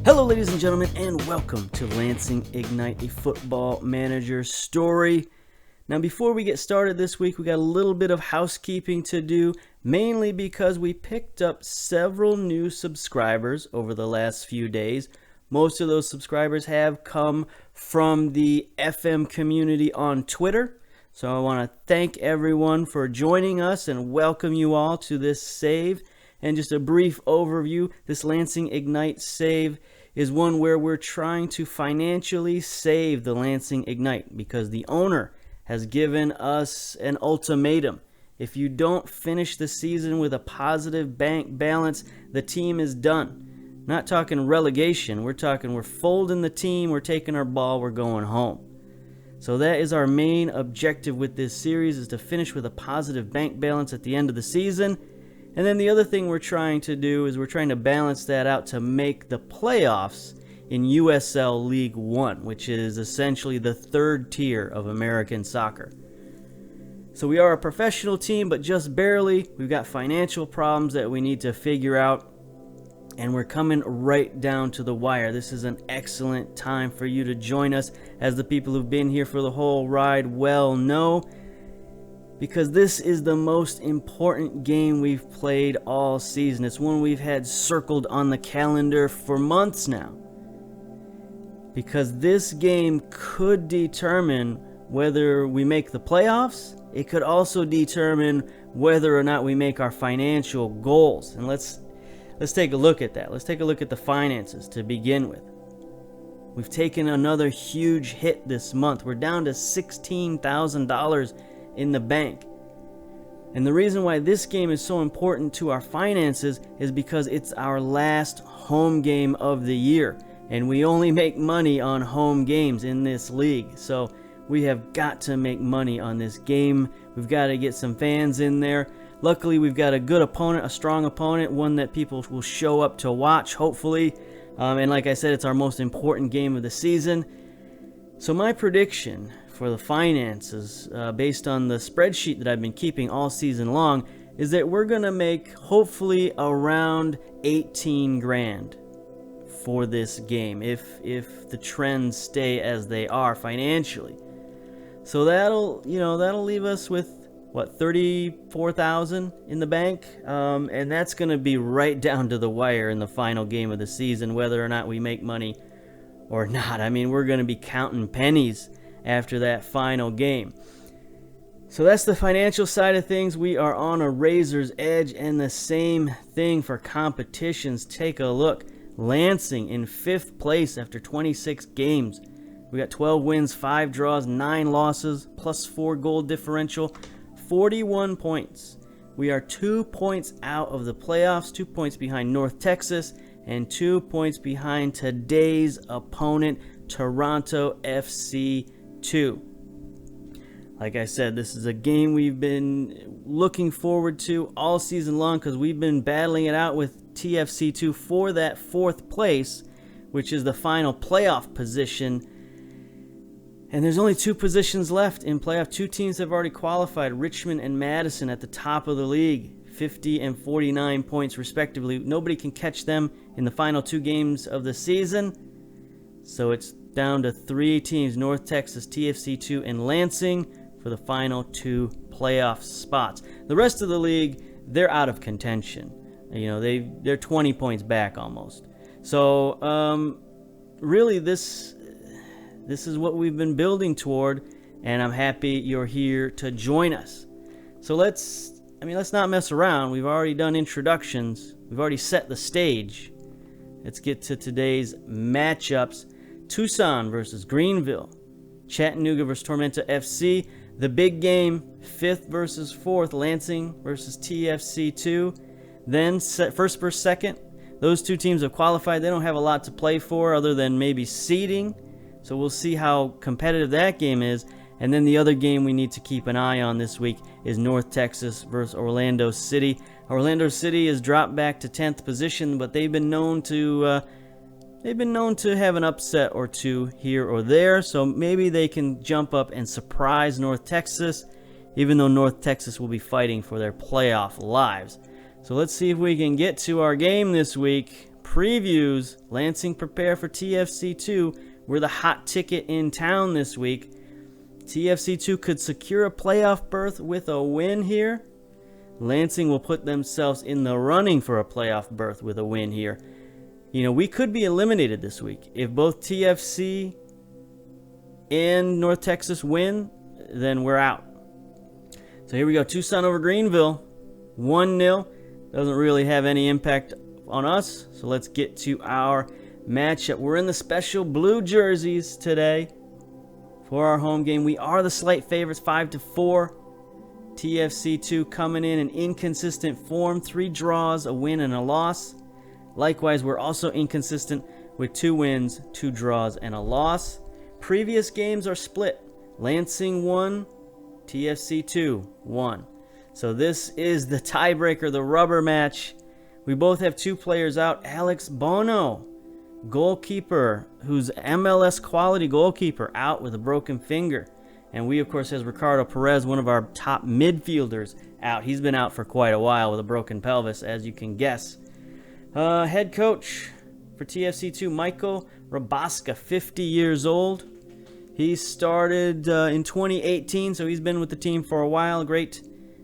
Hello, ladies and gentlemen, and welcome to Lansing Ignite, a football manager story. Now, before we get started this week, we got a little bit of housekeeping to do, mainly because we picked up several new subscribers over the last few days. Most of those subscribers have come from the FM community on Twitter. So I want to thank everyone for joining us and welcome you all to this save. And just a brief overview, this Lansing Ignite save is one where we're trying to financially save the Lansing Ignite because the owner has given us an ultimatum. If you don't finish the season with a positive bank balance, the team is done. Not talking relegation, we're talking we're folding the team, we're taking our ball, we're going home. So that is our main objective with this series, is to finish with a positive bank balance at the end of the season. And then the other thing we're trying to do is we're trying to balance that out to make the playoffs in USL League One, which is essentially the third tier of American soccer. So we are a professional team, but just barely. We've got financial problems that we need to figure out, and we're coming right down to the wire. This is an excellent time for you to join us, as the people who've been here for the whole ride well know, because this is the most important game we've played all season. It's one we've had circled on the calendar for months now, because this game could determine whether we make the playoffs. It could also determine whether or not we make our financial goals. And let's take a look at that. Let's take a look at the finances to begin with. We've taken another huge hit this month. We're down to $16,000 in the bank. And the reason why this game is so important to our finances is because it's our last home game of the year, and we only make money on home games in this league. So we have got to make money on this game. We've got to get some fans in there. Luckily, we've got a good opponent, a strong opponent, one that people will show up to watch, hopefully. And like I said, it's our most important game of the season. So my prediction for the finances, based on the spreadsheet that I've been keeping all season long, is that we're going to make hopefully around 18 grand for this game if the trends stay as they are financially. So that'll leave us with what, 34,000 in the bank, and that's going to be right down to the wire in the final game of the season, whether or not we make money or not. I mean, we're going to be counting pennies after that final game. So that's the financial side of things. We are on a razor's edge, and the same thing for competitions. Take a look. Lansing in 5th place after 26 games. We got 12 wins, 5 draws, 9 losses, plus 4 goal differential, 41 points. We are 2 points out of the playoffs, 2 points behind North Texas, and 2 points behind today's opponent, Toronto FC II. Like I said, this is a game we've been looking forward to all season long, because we've been battling it out with TFC II for that 4th place, which is the final playoff position. And there's only 2 positions left in playoff. 2 teams have already qualified, Richmond and Madison, at the top of the league, 50 and 49 points respectively. Nobody can catch them in the final 2 games of the season. So it's down to 3 teams, North Texas, TFC II, and Lansing, for the final 2 playoff spots. The rest of the league, they're out of contention. You know, they're 20 points back almost. So really this is what we've been building toward, and I'm happy you're here to join us. So let's not mess around. We've already done introductions. We've already set the stage. Let's get to today's matchups. Tucson versus Greenville. Chattanooga versus Tormenta FC. The big game, 5th versus 4th, Lansing versus TFC II. Then first versus second. Those 2 teams have qualified. They don't have a lot to play for other than maybe seeding. So we'll see how competitive that game is. And then the other game we need to keep an eye on this week is North Texas versus Orlando City. Orlando City has dropped back to 10th position, but they've been known to have an upset or 2 here or there. So maybe they can jump up and surprise North Texas, even though North Texas will be fighting for their playoff lives. So let's see if we can get to our game this week. previews. Lansing prepare for TFC II. We're the hot ticket in town this week. TFC II could secure a playoff berth with a win here. Lansing will put themselves in the running for a playoff berth with a win here. We could be eliminated this week. If both TFC and North Texas win, then we're out. So here we go. Tucson over Greenville. 1-0. Doesn't really have any impact on us. So let's get to our matchup. We're in the special blue jerseys today for our home game. We are the slight favorites, 5-4. TFC II coming in inconsistent form, 3 draws, a win, and a loss. Likewise, we're also inconsistent with 2 wins, 2 draws, and a loss. Previous games are split. Lansing 1, TFC II 1. So this is the tiebreaker, the rubber match. We both have 2 players out. Alex Bono, goalkeeper, who's MLS quality goalkeeper, out with a broken finger. And we, of course, has Ricardo Perez, one of our top midfielders, out. He's been out for quite a while with a broken pelvis, as you can guess. Head coach for TFC II, Michael Rabaska, 50 years old. He started in 2018, so he's been with the team for a while. Great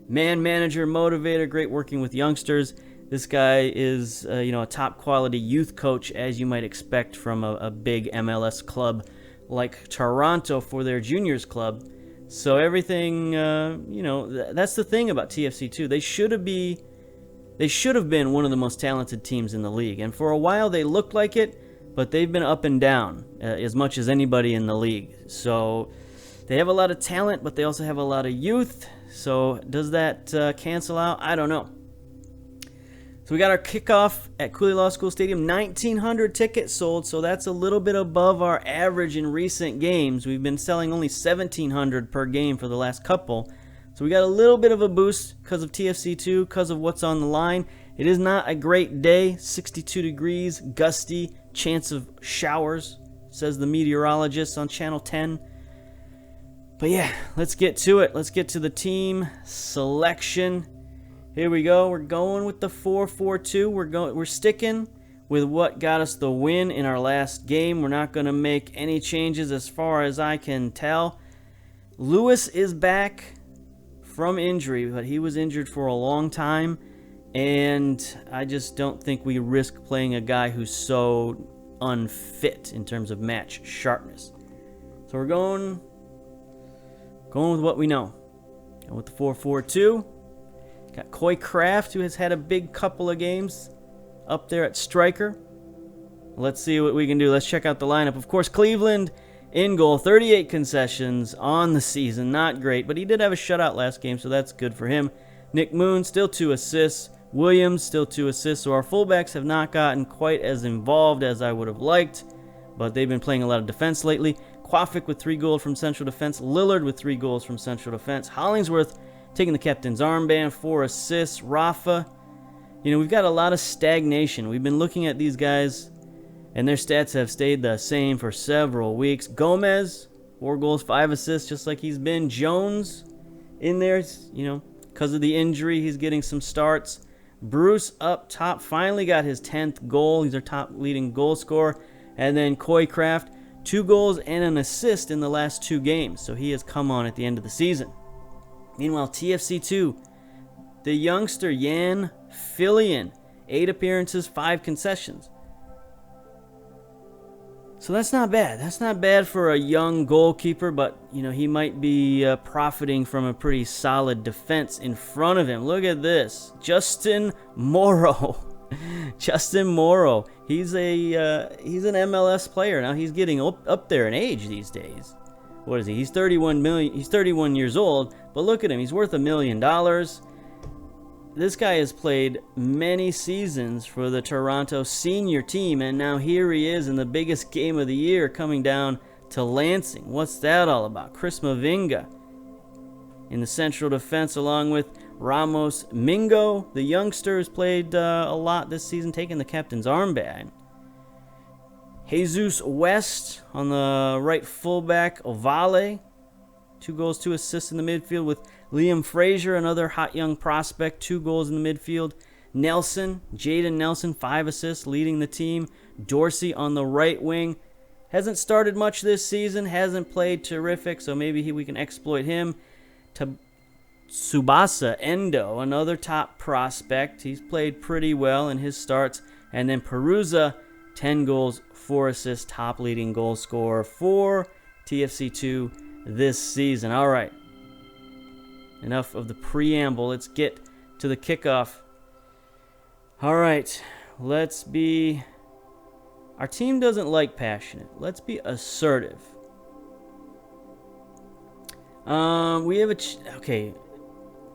man manager, motivator, great working with youngsters. This guy is a top quality youth coach, as you might expect from a big MLS club like Toronto for their juniors club. So everything, that's the thing about TFC II. They should have been one of the most talented teams in the league. And for a while they looked like it, but they've been up and down as much as anybody in the league. So they have a lot of talent, but they also have a lot of youth. So does that cancel out? I don't know. So we got our kickoff at Cooley Law School Stadium. 1,900 tickets sold, so that's a little bit above our average in recent games. We've been selling only 1,700 per game for the last couple. So we got a little bit of a boost because of TFC II, because of what's on the line. It is not a great day. 62 degrees, gusty, chance of showers, says the meteorologist on Channel 10. But yeah, let's get to it. Let's get to the team selection. Here we go. We're going with the 4-4-2. We're sticking with what got us the win in our last game. We're not going to make any changes as far as I can tell. Lewis is back from injury, but he was injured for a long time, and I just don't think we risk playing a guy who's so unfit in terms of match sharpness. So we're going with what we know. Going with the 4-4-2. Got Coy Kraft, who has had a big couple of games up there at striker. Let's see what we can do. Let's check out the lineup. Of course, Cleveland in goal. 38 concessions on the season. Not great, but he did have a shutout last game, so that's good for him. Nick Moon, still 2 assists. Williams, still 2 assists. So our fullbacks have not gotten quite as involved as I would have liked, but they've been playing a lot of defense lately. Quafic with 3 goals from central defense. Lillard with 3 goals from central defense. Hollingsworth taking the captain's armband, 4 assists. Rafa, we've got a lot of stagnation. We've been looking at these guys, and their stats have stayed the same for several weeks. Gomez, 4 goals, 5 assists, just like he's been. Jones in there, because of the injury, he's getting some starts. Bruce up top, finally got his 10th goal. He's our top leading goal scorer. And then Coy Kraft, 2 goals and an assist in the last 2 games. So he has come on at the end of the season. Meanwhile, TFC II, the youngster Yan Fillion, 8 appearances, 5 concessions. So that's not bad. That's not bad for a young goalkeeper, but, he might be profiting from a pretty solid defense in front of him. Look at this. Justin Morrow. Justin Morrow. He's an MLS player. Now he's getting up there in age these days. What is he? He's 31 years old, but look at him. He's worth $1 million. This guy has played many seasons for the Toronto senior team, and now here he is in the biggest game of the year coming down to Lansing. What's that all about? Chris Mavinga in the central defense along with Ramos Mingo. The youngster has played a lot this season, taking the captain's armband. Jesus West on the right fullback. Ovale, 2 goals, 2 assists in the midfield with Liam Frazier, another hot young prospect, 2 goals in the midfield. Nelson, Jaden Nelson, 5 assists, leading the team. Dorsey on the right wing. Hasn't started much this season, hasn't played terrific, so maybe we can exploit him. Tsubasa Endo, another top prospect. He's played pretty well in his starts. And then Perusa, 10 goals, 4 assists, top leading goal scorer for TFC II this season. All right, enough of the preamble. Let's get to the kickoff. All right, our team doesn't like passionate. Let's be assertive. Okay,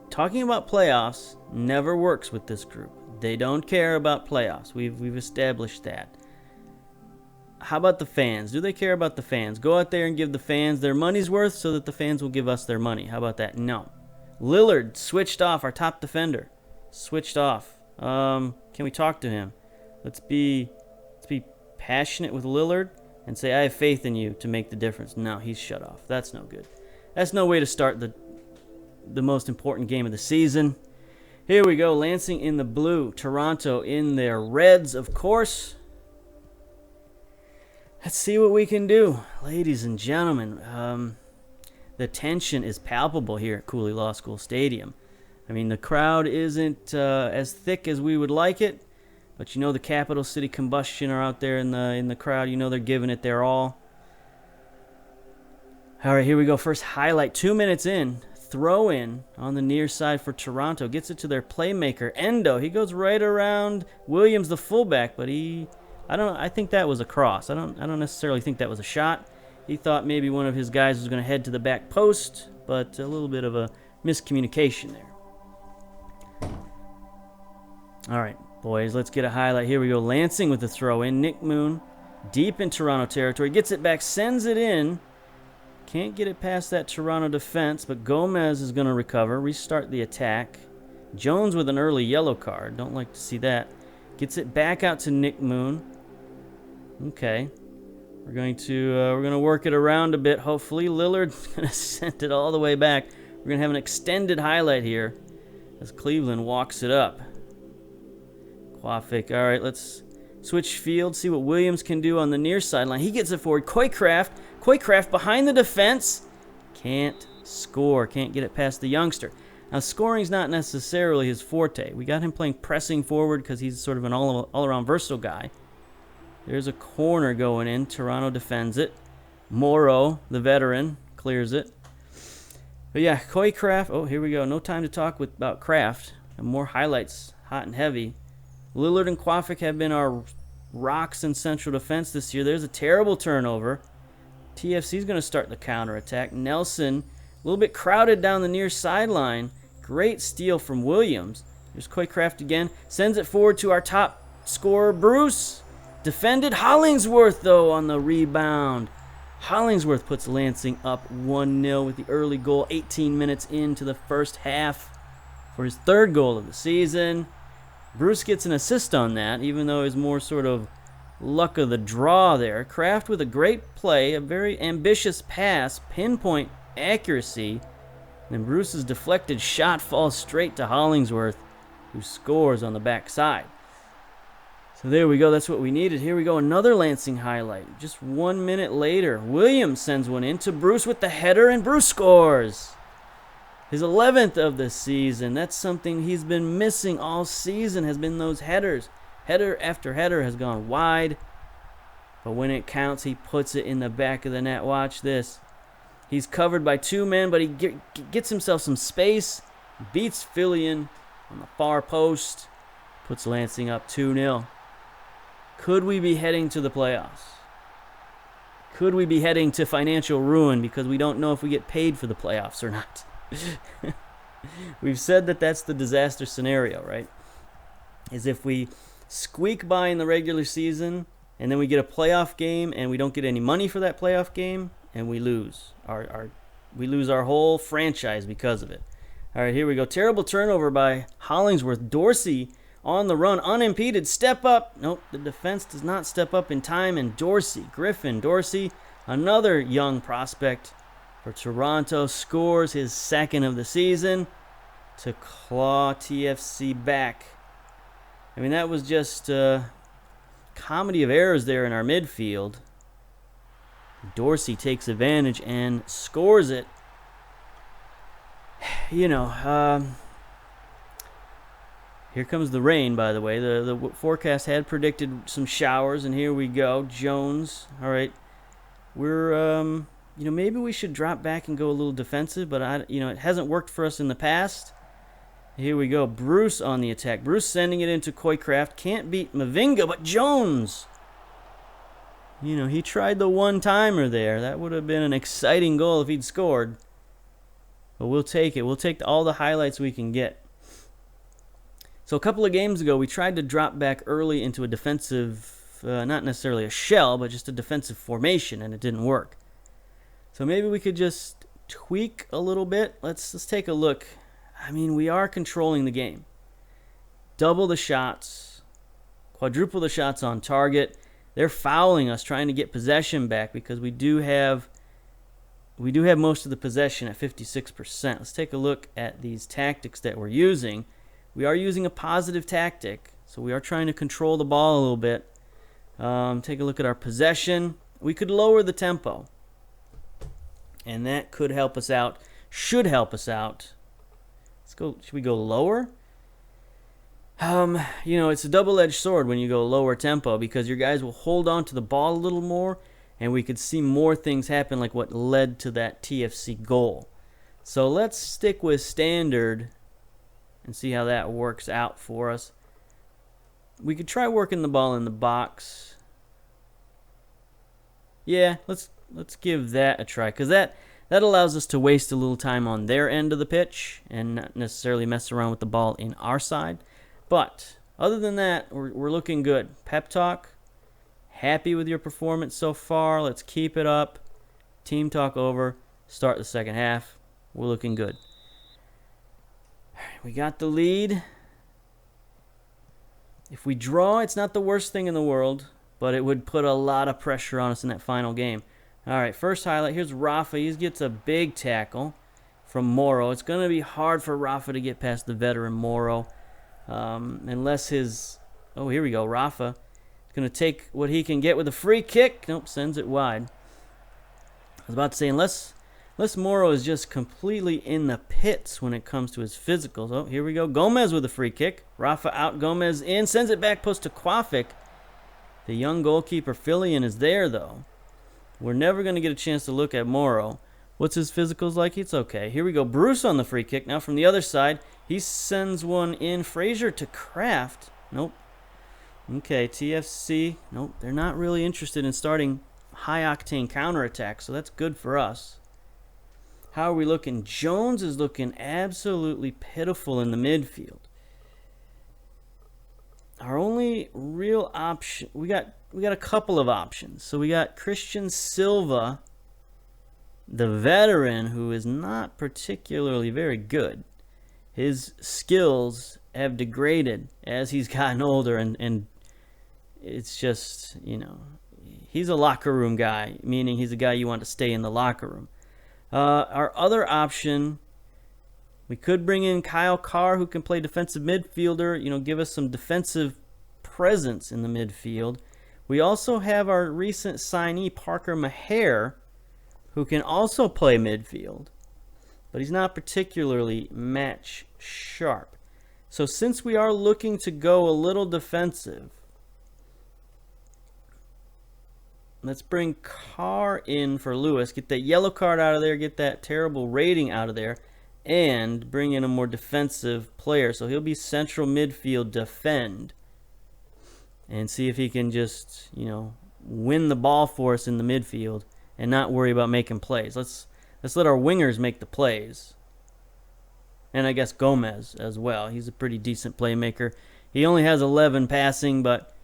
talking about playoffs never works with this group. They don't care about playoffs. We've established that. How about the fans? Do they care about the fans? Go out there and give the fans their money's worth so that the fans will give us their money. How about that? No. Lillard switched off, our top defender. Switched off. Can we talk to him? Let's be passionate with Lillard and say, I have faith in you to make the difference. No, he's shut off. That's no good. That's no way to start the most important game of the season. Here we go. Lansing in the blue. Toronto in their reds, of course. Let's see what we can do. Ladies and gentlemen, the tension is palpable here at Cooley Law School Stadium. I mean, the crowd isn't as thick as we would like it, but you know the Capital City Combustion are out there in the crowd. You know they're giving it their all. All right, here we go. First highlight, 2 minutes in. Throw in on the near side for Toronto. Gets it to their playmaker, Endo. He goes right around Williams, the fullback, but I think that was a cross. I don't necessarily think that was a shot. He thought maybe one of his guys was going to head to the back post, but a little bit of a miscommunication there. All right, boys, let's get a highlight. Here we go. Lansing with the throw in. Nick Moon deep in Toronto territory. Gets it back, sends it in. Can't get it past that Toronto defense, but Gomez is going to recover, restart the attack. Jones with an early yellow card. Don't like to see that. Gets it back out to Nick Moon. Okay. We're going to work it around a bit, hopefully. Lillard's going to send it all the way back. We're going to have an extended highlight here as Cleveland walks it up. Quafic. All right, let's switch field, see what Williams can do on the near sideline. He gets it forward. Koycraft behind the defense. Can't score. Can't get it past the youngster. Now, scoring's not necessarily his forte. We got him playing pressing forward because he's sort of an all-around versatile guy. There's a corner going in. Toronto defends it. Morrow, the veteran, clears it. But yeah, Koycraft. Oh, here we go. No time to talk about Kraft. And more highlights, hot and heavy. Lillard and Quafic have been our rocks in central defense this year. There's a terrible turnover. TFC's going to start the counterattack. Nelson, a little bit crowded down the near sideline. Great steal from Williams. Here's Koycraft again. Sends it forward to our top scorer, Bruce. Defended. Hollingsworth, though, on the rebound. Hollingsworth puts Lansing up 1-0 with the early goal 18 minutes into the first half for his third goal of the season. Bruce gets an assist on that, even though it's more sort of luck of the draw there. Kraft with a great play, a very ambitious pass, pinpoint accuracy. And Bruce's deflected shot falls straight to Hollingsworth, who scores on the backside. So there we go. That's what we needed. Here we go. Another Lansing highlight. Just 1 minute later, Williams sends one in to Bruce with the header, and Bruce scores. His 11th of the season. That's something he's been missing all season, has been those headers. Header after header has gone wide. But when it counts, he puts it in the back of the net. Watch this. He's covered by 2 men, but he gets himself some space. Beats Fillion on the far post. Puts Lansing up 2-0. Could we be heading to the playoffs? Could we be heading to financial ruin because we don't know if we get paid for the playoffs or not? We've said that that's the disaster scenario, right? Is if we squeak by in the regular season and then we get a playoff game and we don't get any money for that playoff game and we lose our whole franchise because of it. All right, here we go. Terrible turnover by Hollingsworth. Dorsey on the run, unimpeded. Step up. Nope, the defense does not step up in time. And Griffin Dorsey, another young prospect for Toronto, scores his second of the season to claw TFC back I mean, that was just comedy of errors there in our midfield. Dorsey takes advantage and scores it. You know, here comes the rain, by the way. The forecast had predicted some showers, and here we go. Jones. All right. We're, you know, maybe we should drop back and go a little defensive, but, you know, it hasn't worked for us in the past. Here we go. Bruce on the attack. Bruce sending it into Coycraft. Can't beat Mavinga, but Jones. You know, he tried the one-timer there. That would have been an exciting goal if he'd scored. But we'll take it. We'll take all the highlights we can get. So a couple of games ago, we tried to drop back early into a defensive, not necessarily a shell, but just a defensive formation, and it didn't work. So maybe we could just tweak a little bit. Let's take a look. I mean, we are controlling the game. Double the shots, quadruple the shots on target. They're fouling us, trying to get possession back because we do have most of the possession at 56%. Let's take a look at these tactics that we're using. We are using a positive tactic, so we are trying to control the ball a little bit. Take a look at our possession. We could lower the tempo, and that could help us out. Should help us out. Let's go. Should we go lower? You know, it's a double-edged sword when you go lower tempo because your guys will hold on to the ball a little more, and we could see more things happen like what led to that TFC goal. So let's stick with standard and see how that works out for us. We could try working the ball in the box. Yeah, let's give that a try because that allows us to waste a little time on their end of the pitch and not necessarily mess around with the ball in our side. But other than that, we're looking good. Pep talk. Happy with your performance so far. Let's keep it up. Team talk over. Start the second half. We're looking good. We got the lead. If we draw, it's not the worst thing in the world, but it would put a lot of pressure on us in that final game. All right, first highlight. Here's Rafa. He gets a big tackle from Moro. It's going to be hard for Rafa to get past the veteran Moro. Unless his... Oh, here we go. Rafa is going to take what he can get with a free kick. Nope, sends it wide. I was about to say, unless Moro is just completely in the pits when it comes to his physicals. Oh, here we go. Gomez with a free kick. Rafa out, Gomez in. Sends it back post to Kwafik. The young goalkeeper, Filian, is there, though. We're never going to get a chance to look at Moro. What's his physicals like? It's okay. Here we go. Bruce on the free kick. Now from the other side, he sends one in. Frazier to Kraft. Nope. Okay, TFC. Nope, they're not really interested in starting high-octane counterattacks, so that's good for us. How are we looking? Jones is looking absolutely pitiful in the midfield. Our only real option, we got a couple of options. So we got Christian Silva, the veteran, who is not particularly very good. His skills have degraded as he's gotten older, and it's just, you know, he's a locker room guy, meaning he's a guy you want to stay in the locker room. Our other option, we could bring in Kyle Carr, who can play defensive midfielder, you know, give us some defensive presence in the midfield. We also have our recent signee, Parker Maher, who can also play midfield, but he's not particularly match sharp. So since we are looking to go a little defensive, let's bring Carr in for Lewis, get that yellow card out of there, get that terrible rating out of there, and bring in a more defensive player. So he'll be central midfield defend. And see if he can just, you know, win the ball for us in the midfield and not worry about making plays. Let's let our wingers make the plays. And I guess Gomez as well. He's a pretty decent playmaker. He only has 11 passing, but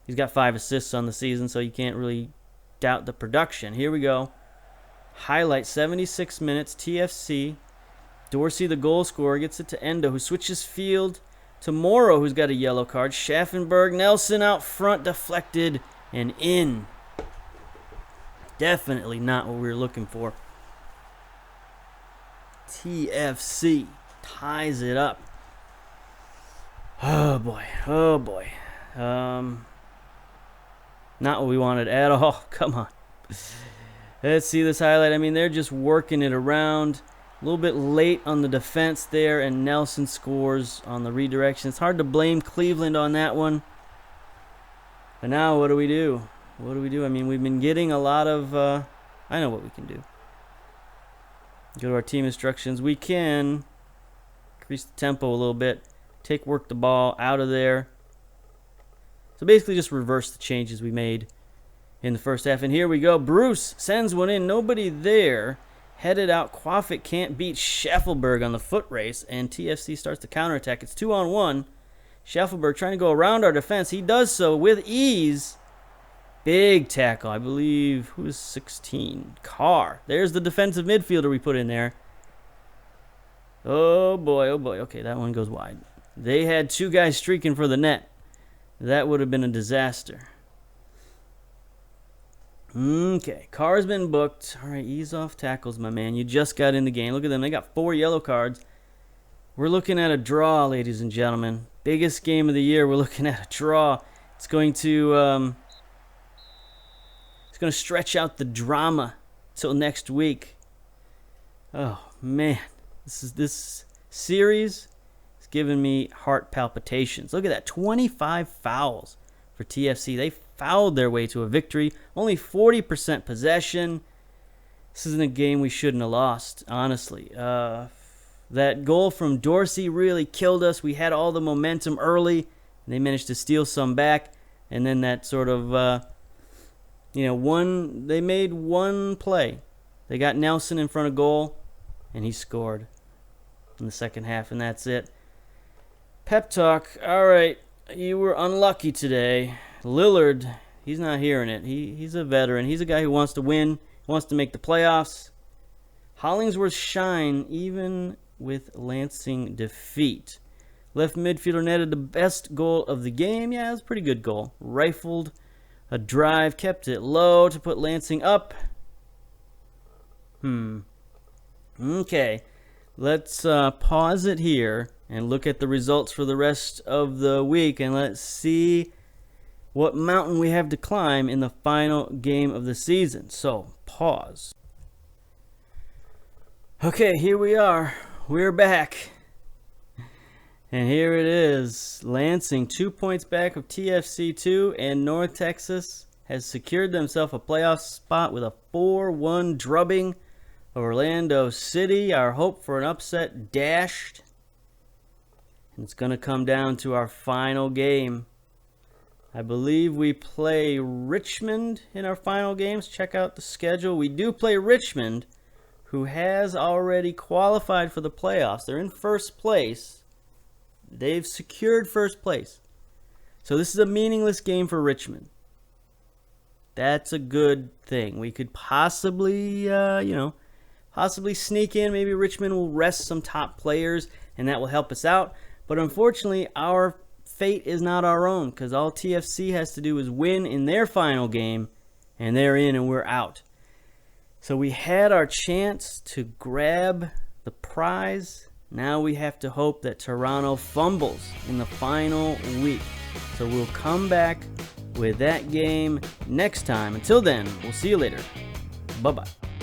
he's got 5 assists on the season, so you can't really doubt the production. Here we go. Highlight, 76 minutes, TFC. Dorsey, the goal scorer, gets it to Endo, who switches field to Moro, who's got a yellow card. Schaffenberg, Nelson out front, deflected and in. Definitely not what we were looking for. TFC ties it up. Oh boy, oh boy. Not what we wanted at all. Come on. Let's see this highlight. I mean, they're just working it around. A little bit late on the defense there, and Nelson scores on the redirection. It's hard to blame Cleveland on that one. But now, what do we do? What do we do? I mean, we've been getting a lot of... I know what we can do. Go to our team instructions. We can increase the tempo a little bit. Work the ball out of there. So basically just reverse the changes we made in the first half. And here we go. Bruce sends one in. Nobody there. Headed out. Quaffit can't beat Schaffelberg on the foot race. And TFC starts to counterattack. It's 2-on-1. Schaffelberg trying to go around our defense. He does so with ease. Big tackle. I believe, who is 16? Carr. There's the defensive midfielder we put in there. Oh boy, oh boy. Okay, that one goes wide. They had two guys streaking for the net. That would have been a disaster. Okay, Carr's been booked. All right, ease off tackles, my man. You just got in the game. Look at them. They got 4 yellow cards. We're looking at a draw, ladies and gentlemen. Biggest game of the year. We're looking at a draw. It's going to stretch out the drama till next week. Oh man, this series is giving me heart palpitations. Look at that, 25 fouls for TFC. They fouled their way to a victory. Only 40% possession. This isn't a game we shouldn't have lost, honestly. That goal from Dorsey really killed us. We had all the momentum early, and they managed to steal some back. And then that sort of, they made one play. They got Nelson in front of goal, and he scored in the second half, and that's it. Pep talk. All right, you were unlucky today. Lillard, he's not hearing it. He's a veteran. He's a guy who wants to win, wants to make the playoffs. Hollingsworth shine even with Lansing defeat. Left midfielder netted the best goal of the game. Yeah, it was a pretty good goal. Rifled a drive, kept it low to put Lansing up. Okay, let's pause it here and look at the results for the rest of the week, and let's see what mountain we have to climb in the final game of the season. So, pause. Okay, here we are. We're back. And here it is. Lansing 2 points back of TFC II, and North Texas has secured themselves a playoff spot with a 4-1 drubbing of Orlando City. Our hope for an upset dashed. And it's going to come down to our final game. I believe we play Richmond in our final games. Check out the schedule. We do play Richmond, who has already qualified for the playoffs. They're in first place. They've secured first place. So this is a meaningless game for Richmond. That's a good thing. We could possibly, possibly sneak in. Maybe Richmond will rest some top players, and that will help us out. But unfortunately, our fate is not our own, because all TFC has to do is win in their final game, and they're in and we're out. So we had our chance to grab the prize. Now we have to hope that Toronto fumbles in the final week. So we'll come back with that game next time. Until then, we'll see you later. Bye-bye.